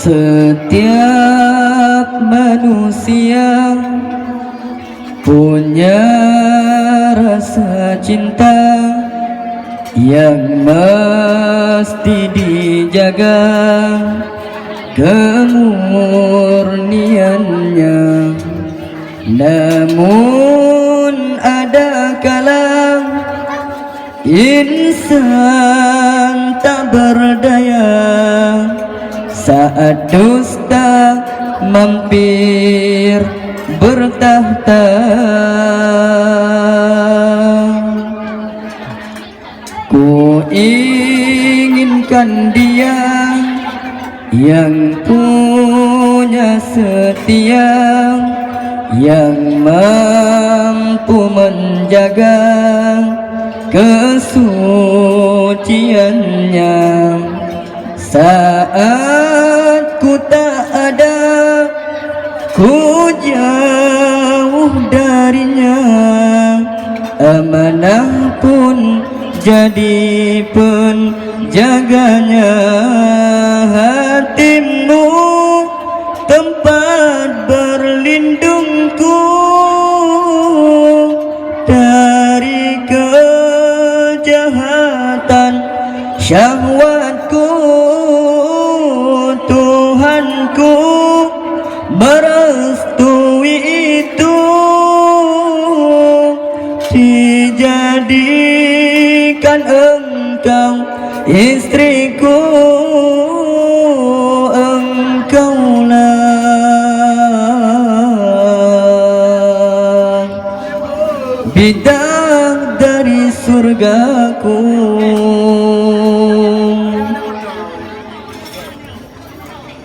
Setiap manusia punya rasa cinta yang mesti dijaga kemurniannya. Namun ada kala insan tak berdaya saat dusta mampir bertahta. Ku inginkan dia yang punya setia, yang mampu menjaga kesuciannya. Saat ku tak ada, ku jauh darinya, amanah pun jadi penjaganya. Hatimu tempat berlindungku dari kejahatan syahwatku. Tuhanku merestui itu, dijadikan engkau istriku. Engkaulah bidang dari surgaku.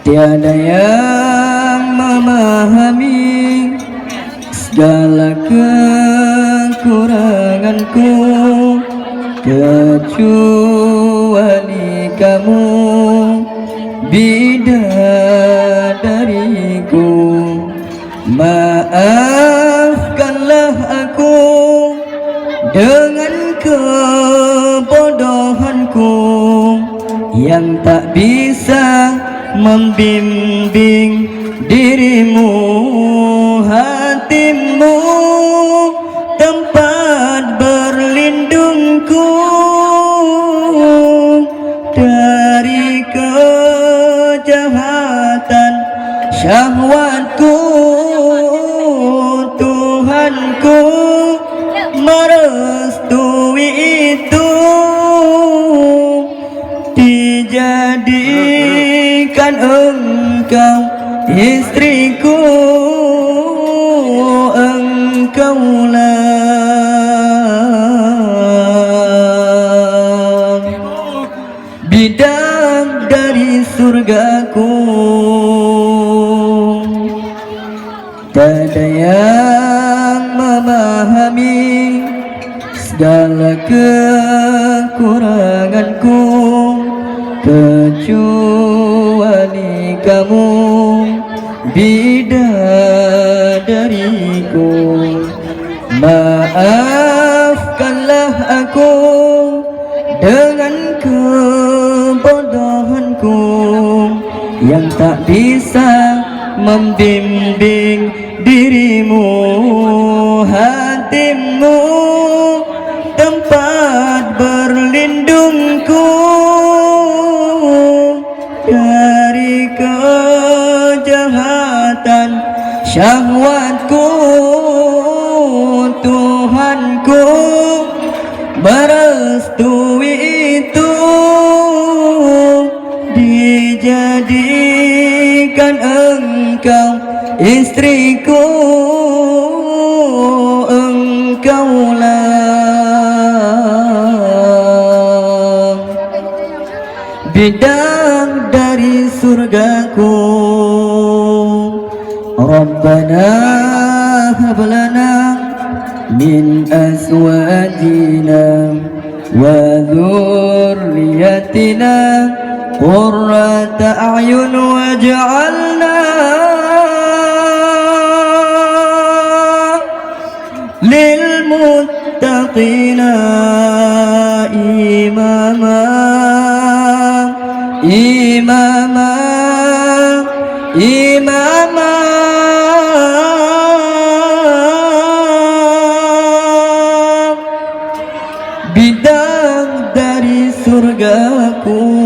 Tiada yang memahami segala kekuranganku kecuali kamu, bidadariku. Maafkanlah aku dengan kebodohanku yang tak bisa membimbing dirimu. Hatimu tempat berlindungku dari kejahatan syahwatku. Tuhanku merestui itu, dijadikan engkau istriku. Engkaulah bidang dari surgaku. Tiada yang memahami segala kekuranganku kecuali kamu, bidadariku. Maafkanlah aku dengan kebodohanku yang tak bisa membimbing dirimu. Hatimu tempat berlindungku dari kejahatan syahwatku. Tuhanku merestui itu, dijadikan engkau istriku. Engkaulah bidang dari surgaku. Rabbana hab lana min azwajina wa dhurriyyatina qurrata a'yun waj'alna lil muttaqina imama. imama bidang dari surgaku.